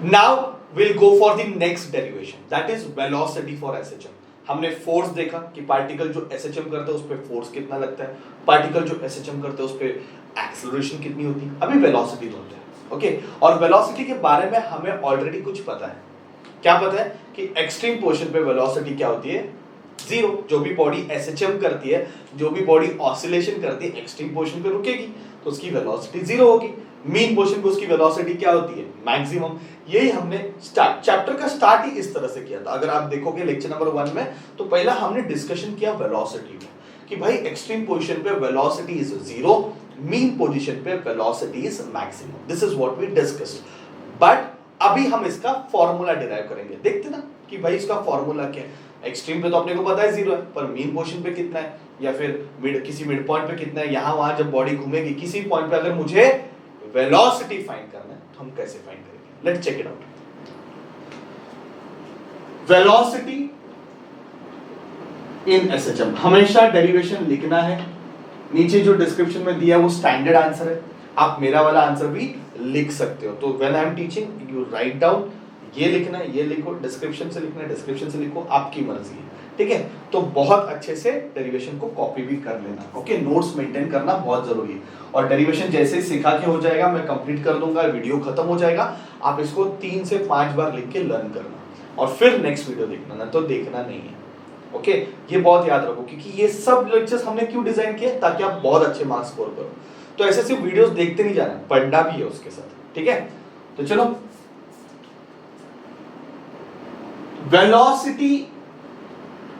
Now will go for the next derivation, that is velocity for SHM. हमने force देखा कि particle जो SHM करते हैं उस पर फोर्स कितना लगता है, पार्टिकल जो एसएचएम करते हैं उस पर एक्सेलरेशन कितनी होती है। अभी वेलोसिटी ढूंढते हैं, ओके। और वेलोसिटी के बारे में हमें ऑलरेडी कुछ पता है। क्या पता है कि एक्सट्रीम पोर्शन पे वेलोसिटी क्या होती है, जीरो। जो भी बॉडी एसएचएम करती है, जो भी बॉडी ऑसिलेशन करती है, एक्सट्रीम पोर्शन पे रुकेगी तो उसकी वेलोसिटी जीरो होगी। मीन पोर्शन पे उसकी वेलोसिटी क्या होती है, मैक्सिमम। यही हमने चैप्टर का स्टार्ट ही इस तरह से किया था। अगर आप देखोगे लेक्चर नंबर 1 में, तो पहला हमने डिस्कशन किया वेलोसिटी में कि भाई एक्सट्रीम पोजीशन पे velocity is zero, mean position पे velocity is maximum. This is what we discussed. But अभी हम इसका फॉर्मूला डिराइव करेंगे। देखते ना कि भाई इसका फॉर्मूला क्या है। एक्सट्रीम पे तो अपने को पता है जीरो है, पर मीन पोजीशन पे कितना है, या फिर किसी मिड पॉइंट पे कितना है, यहां वहां जब बॉडी घूमेगी किसी पॉइंट पे अगर मुझे वेलोसिटी फाइंड करना है तो हम कैसे फाइंड करेंगे। Let's check it out. Velocity in SHM, हमेशा डेरिवेशन लिखना है। नीचे जो डिस्क्रिप्शन में दिया है वो स्टैंडर्ड आंसर है, आप मेरा वाला आंसर भी लिख सकते हो। तो when I am teaching you write down, ये लिखना है, ये लिखो, डिस्क्रिप्शन से लिखना है, डिस्क्रिप्शन से लिखो, आपकी मर्जी है, ठीक है। तो बहुत अच्छे से डेरिवेशन को कॉपी भी कर लेना, ओके। नोट्स मेंटेन करना बहुत जरूरी है। और डेरिवेशन जैसे सिखा के हो जाएगा, मैं कंप्लीट कर दूंगा, वीडियो खत्म हो जाएगा, आप इसको 3 से 5 बार लिख के लर्न करना और फिर नेक्स्ट वीडियो देखना, ना तो देखना नहीं है, ओके। ये बहुत याद रखो, क्योंकि ये सब लेक्चर्स हमने क्यों डिजाइन किए, ताकि आप बहुत अच्छे मार्क्स स्कोर करो। तो ऐसे सिर्फ वीडियोस देखते नहीं जाना, पढ़ना भी है उसके साथ, ठीक है। तो चलो, वेलोसिटी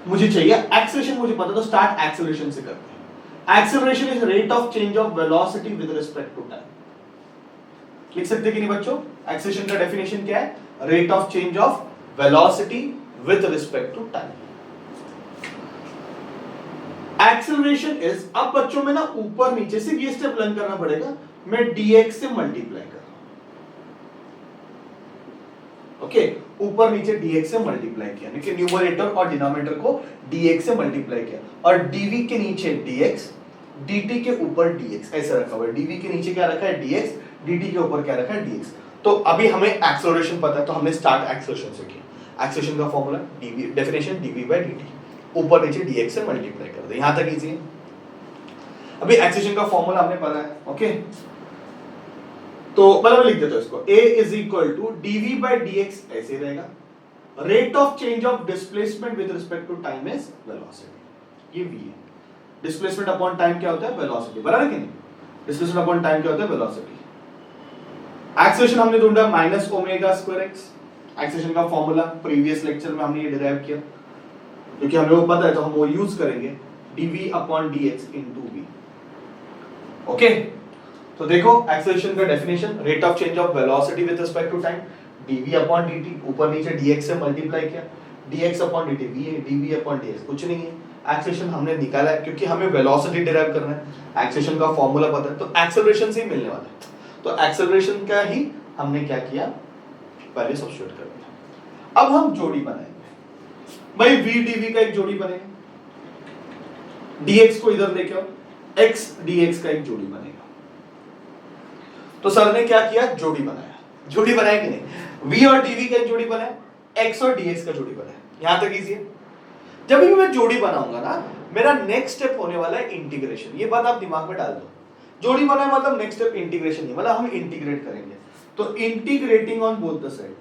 मुझे चाहिए, एक्सेलरेशन मुझे पता, तो स्टार्ट एक्सेलरेशन से करते हैं। Acceleration is rate of change of velocity with respect to time. लिख सकते कि नहीं बच्चों? एक्सेलरेशन का डेफिनेशन क्या है? Rate of change of velocity with respect to time. Acceleration is, अब बच्चों में ना ऊपर नीचे से ये स्टेप लर्न करना पड़ेगा, मैं dx से मल्टीप्लाई कर रहा हूं, ओके। ऊपर नीचे dx से मल्टीप्लाई किया, यानी कि न्यूमरेटर और डिनोमिनेटर को dx से मल्टीप्लाई किया, और dv के नीचे dx, dt के ऊपर dx ऐसा रखा हुआ है। dv के नीचे क्या रखा है, dx, dt के ऊपर क्या रखा है, dx। तो अभी हमें एक्सेलरेशन पता है, तो हमने स्टार्ट एक्सेलरेशन से किया। एक्सेलरेशन का formula dv, definition dv by dt, ऊपर नीचे dx से मल्टीप्लाई कर दे, यहां तक इजी है। अभी एक्सेलरेशन का फॉर्मूला हमने पता है, ओके। तो मतलब लिख देता हूं इसको, a is equal to dv by dx ऐसे रहेगा। Rate of change of displacement with respect to time is velocity, ये v है। डिस्प्लेसमेंट अपॉन टाइम क्या होता है, वेलोसिटी, बराबर है कि नहीं? डिस्प्लेसमेंट अपॉन टाइम क्या होता है, वेलोसिटी। एक्सेलरेशन हमने ढूंढा minus omega square x। Acceleration का फॉर्मूला प्रीवियस लेक्चर में हमने ये डिराइव किया, क्योंकि हमें वो पता है तो हम वो यूज करेंगे, dv upon dx into v, okay. तो देखो एक्सेलरेशन का definition, rate of change of velocity with respect to time, dv upon dt, ऊपर नीचे dx से मल्टीप्लाई किया, dx अपॉन dt v है, dv अपॉन dx कुछ नहीं है। एक्सेलरेशन हमने निकाला है, क्योंकि हमें वेलोसिटी डिराइव करना है, एक्सेलरेशन का फॉर्मूला पता है, तो एक्सेलरेशन से ही मिलने वाला है। तो एक्सेलरेशन का ही हमने क्या किया, पहले सब्स्टिट्यूट कर दिया। अब हम जोड़ी बनाएंगे भाई, v dv का एक जोड़ी बनेगा, dx को इधर लेके आओ, x dx का एक जोड़ी बनेगा। तो सर ने क्या किया, जोड़ी बनाया। जोड़ी बनाया कि नहीं, v और dv का एक जोड़ी बनाया, x और dx का जोड़ी बनाया, यहां तक इजी है। जब भी मैं जोड़ी बनाऊंगा ना, मेरा नेक्स्ट स्टेप होने वाला है इंटीग्रेशन। ये बात आप दिमाग में डाल दो, जोड़ी बनाए मतलब नेक्स्ट स्टेप इंटीग्रेशन ही, मतलब हम इंटीग्रेट करेंगे। तो integrating on both the side,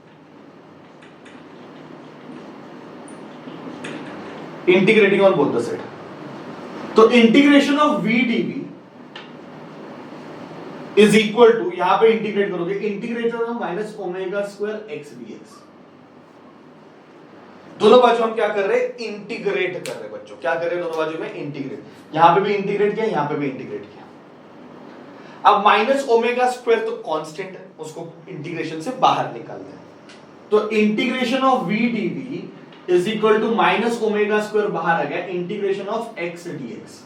integrating on both the side, तो integration of v dv is equal to, यहां पे इंटीग्रेट करोगे, integration of minus omega square x dx। दोनों बाजू हम क्या कर रहे हैं, इंटीग्रेट कर रहे हैं बच्चों। क्या कर रहे हैं दोनों बाजू में, इंटीग्रेट। यहां पे भी इंटीग्रेट किया, यहां पे भी इंटीग्रेट किया। अब माइनस ओमेगा स्क्वायर तो कांस्टेंट है, उसको इंटीग्रेशन से बाहर निकालते हैं। तो integration of v dv is equal to minus omega square बाहर आ गया, integration of x dx,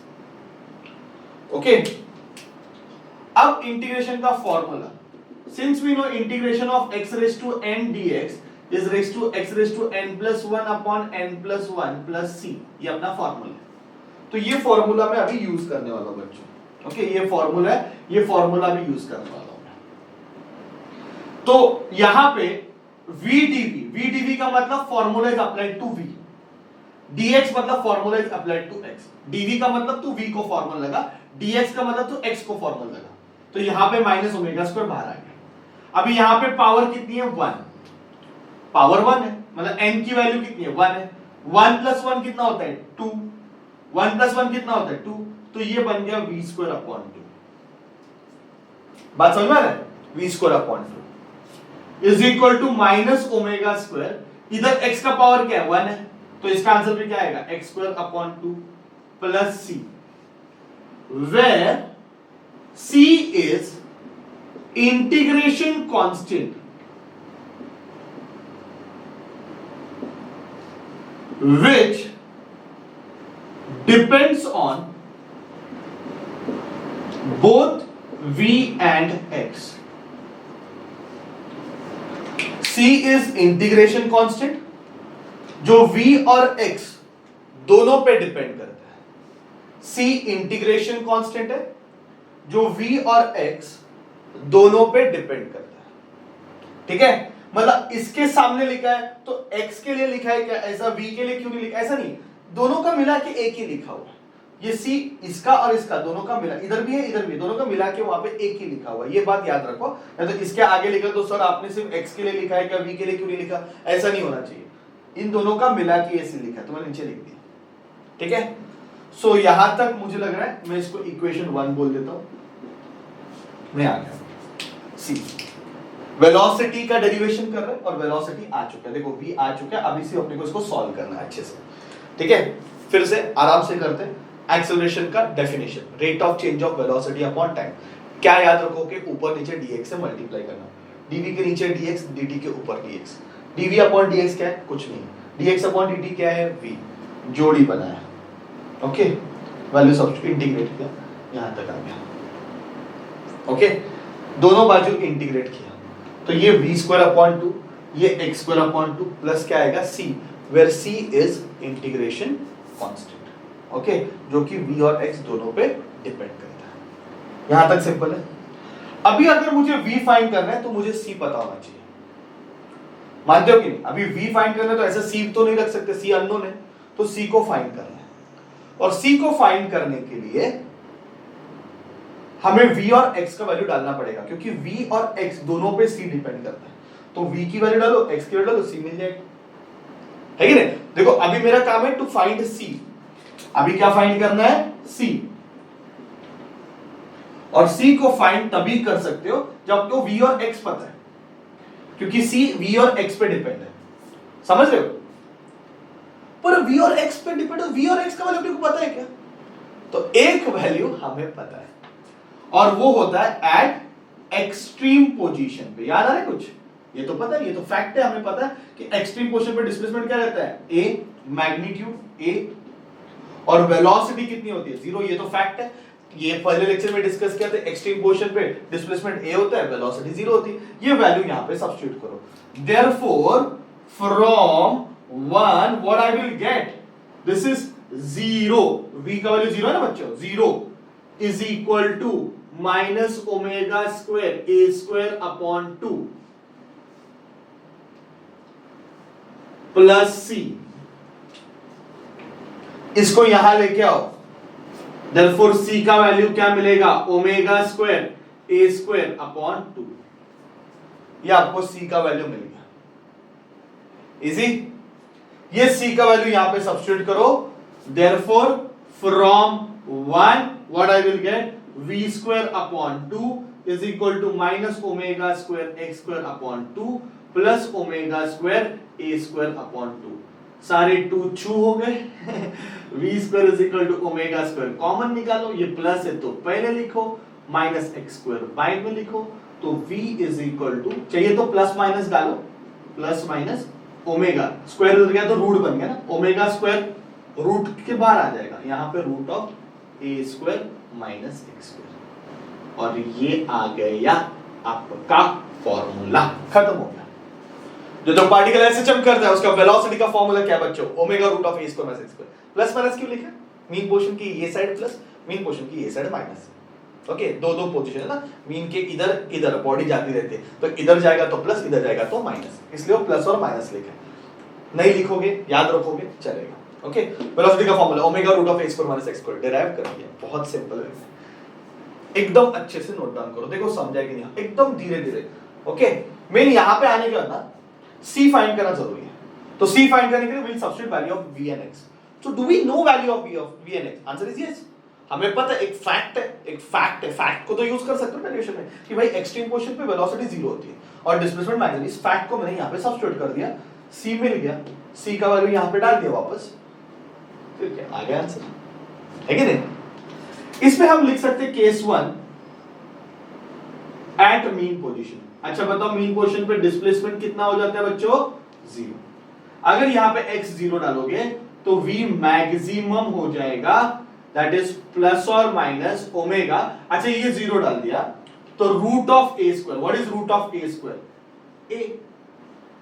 okay. अब इंटीग्रेशन का formula, since we know integration of x raise to n dx is raise to x raise to n plus 1 upon n plus 1 plus c, ये अपना formula है। तो ये formula मैं अभी use करने वाला हूं बच्चों, ओके। ये फॉर्मूला है, ये फॉर्मूला भी यूज करने वाला हूं। तो यहां पे VdV का मतलब formula is applied to V, dx मतलब formula is applied to x, dv का मतलब तू v को फॉर्मूला लगा, dx का मतलब तू x को फॉर्मूला लगा, तो यहां पे माइनस ओमेगा स्क्वायर बाहर आ गया। अभी यहां पे पावर कितनी है 1, पावर 1 है, मतलब n की वैल्यू कितनी है 1 है, 1 प्लस 1 कितना होता है 2, 1 प्लस 1 कितना होता है 2, तो ये बन गया v स्क्वायर अपॉन 2। बात समझ में आ रहा है? v square upon 2 is equal to minus omega square, इधर x का पावर क्या है 1 है, तो इसका आंसर भी क्या आएगा x square upon 2 plus c, where c is integration constant which depends on both v and x. c is integration constant जो v और x दोनों पे डिपेंड करता है। c इंटीग्रेशन कांस्टेंट है जो v और x दोनों पे डिपेंड करता है। ठीक है, मतलब इसके सामने लिखा है तो x के लिए लिखा है क्या, ऐसा v के लिए क्यों नहीं लिखा, ऐसा नहीं, दोनों का मिला के एक ही लिखा हुआ है। ये c इसका और इसका दोनों का मिला, इधर भी है इधर भी, दोनों का मिला के वहां पे एक ही लिखा हुआ है, ये बात याद रखो। नहीं तो इसके आगे लिखा तो सर आपने सिर्फ x के लिए लिखा है क्या, v के लिए क्यों नहीं लिखा, ऐसा नहीं होना चाहिए। इन दोनों का मिला के ऐसे लिखा तो मैंने नीचे लिख दिया। ठीक है, सो यहां तक मुझे लग रहा है मैं इसको इक्वेशन 1 बोल देता हूं। मैं आ गया सी, वेलोसिटी का डेरिवेशन कर रहे हैं और वेलोसिटी आ चुका है, देखो v आ चुका है, अभी से अपने को इसको सॉल्व करना है अच्छे से। ठीक है, फिर से आराम से करते हैं। एक्सेलरेशन का definition, rate of change of velocity upon time. क्या याद रखो कि ऊपर नीचे dx से मल्टीप्लाई करना, dv के नीचे dx, dt के ऊपर dx, dv अपॉन dx क्या है, कुछ नहीं, dx अपॉन dt क्या है, v, जोड़ी बनाया। ओके, वैल्यू सब्स्टिट्यूट इंटीग्रेट किया, यहां तक आ गया। ओके, दोनों बाजू इंटीग्रेट किया तो ये v स्क्वायर अपॉन 2, ये x स्क्वायर अपॉन 2 प्लस क्या आएगा c, where c is integration constant. Okay, जो कि v और x दोनों पे डिपेंड करता है। यहां तक सिंपल है। अभी अगर मुझे v फाइंड करना है तो मुझे c पता होना चाहिए, मानते हो कि नहीं? अभी v फाइंड करना है तो ऐसा c तो नहीं रख सकते, c अननोन है, तो c को फाइंड करना है। और c को फाइंड करने के लिए हमें v और x का वैल्यू डालना पड़ेगा, क्योंकि v और x दोनों पे c डिपेंड करता है। तो v की वैल्यू डालो, x की वैल्यू डालो, c मिल जाएगा, है कि नहीं? देखो अभी मेरा काम है टू फाइंड c, अभी क्या फाइंड करना है c, और c को फाइंड तभी कर सकते हो जब आपको v और x पता है, क्योंकि c v और x पे डिपेंड है, समझ रहे हो? पर v और x पे डिपेंड है, v और x का वैल्यू आपको पता है क्या? तो एक वैल्यू हमें पता है और वो होता है एट एक्सट्रीम पोजीशन पे। याद आ रहा है कुछ? ये तो पता है, ये तो फैक्ट है, हमें पता है कि एक्सट्रीम पोजीशन पे डिस्प्लेसमेंट क्या रहता है, a, मैग्नीट्यूड a, और वेलोसिटी कितनी होती है 0, ये तो फैक्ट है। ये पहले लेक्चर में डिस्कस किया था, एक्सट्रीम पोजीशन पे डिस्प्लेसमेंट a होता है, वेलोसिटी 0 होती है। ये वैल्यू यहां पे सब्स्टिट्यूट करो, therefore from 1 what I will get, this is 0, v का वैल्यू 0 है ना बच्चों, 0 is equal to minus omega square a square upon 2 plus c, इसको यहां लेके आओ, देयरफॉर c का वैल्यू क्या मिलेगा, omega square a square upon 2, ये आपको c का वैल्यू मिल गया। इजी, ये c का वैल्यू यहां पे सब्स्टिट्यूट करो, therefore from 1 what I will get, v square upon 2 is equal to minus omega square x square upon 2 plus omega square a square upon 2, सारे 2 छू हो गए v square is equal to omega square common निकालो, ये plus है तो पहले लिखो, माइनस x स्क्वायर बाद में लिखो, तो v इज इक्वल टू, चाहिए तो प्लस माइनस डालो, प्लस माइनस ओमेगा स्क्वायर हो गया तो रूट बन गया ना, ओमेगा स्क्वायर रूट के बाहर आ जाएगा, यहां पे root of a square minus x square, और ये आ गया आपका फॉर्मूला, खत्म हो गया। जो पार्टिकल ऐसे जंप करता है उसका वेलोसिटी का फॉर्मूला क्या है बच्चों, omega root of a square minus x square. Plus minus क्यों लिखा, मीन पोर्शन की ये साइड प्लस, मीन पोर्शन की ये साइड माइनस, ओके दो दो पोजीशन है ना, मीन के इधर इधर बॉडी जाती रहती है, तो इधर जाएगा तो प्लस, इधर जाएगा तो माइनस, इसलिए वो प्लस और माइनस लिखे। नहीं लिखोगे याद रखोगे चलेगा। ओके वेलोसिटी का formula omega root of x² minus x², derive कर दिया, बहुत सिंपल है, एकदम अच्छे से नोट डाउन करो, देखो समझा कि नहीं, एकदम धीरे धीरे। ओके मेन यहां पे आने के बाद ना c फाइंड करना जरूरी है, तो c फाइंड करने के लिए will substitute value of v and x। So do we know value of v and x? Answer is yes. हमें पता है, एक फैक्ट है, फैक्ट को तो यूज कर सकते हो डेरिवेशन में कि भाई एक्सट्रीम पोजीशन पे वेलोसिटी जीरो होती है और डिस्प्लेसमेंट मैक्सिमम, इस फैक्ट को मैंने यहां पे सब्स्टिट्यूट कर दिया, c मिल गया, c का वैल्यू यहां पे डाल दिया वापस, फिर क्या आ गया आंसर, है कि नहीं? इसमें हम लिख सकते हैं केस 1 एट मीन पोजीशन। अच्छा बताओ मीन पोजीशन पे डिस्प्लेसमेंट कितना हो जाता है बच्चों? 0। अगर यहां पे x 0 डालोगे तो v मैक्सिमम हो जाएगा, दैट इज प्लस और माइनस ओमेगा। अच्छा ये 0 डाल दिया तो root of a², what is root of a²? a।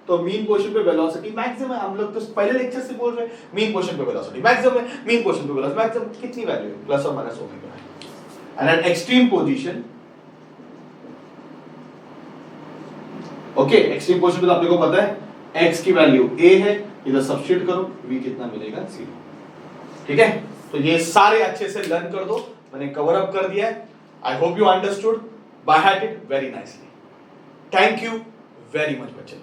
तो मीन पोजीशन पे वेलोसिटी मैक्सिमम है, हम लोग तो पहले लेक्चर से बोल रहे हैं मीन पोजीशन पे वेलोसिटी मैक्सिमम है, मीन पोजीशन पे वेलोसिटी मैक्सिमम कितनी वैल्यू है? प्लस और माइनस ओमेगा है। And eight extreme position, okay extreme position पे तो आप लोगों को पता है x की वैल्यू a है, इधर सब्स्टिट्यूट करो, v कितना मिलेगा? 0। ठीक है, तो ये सारे अच्छे से लर्न कर दो, मैंने कवर अप कर दिया है। I hope you understood by heart it very nicely. Thank you very much बच्चे।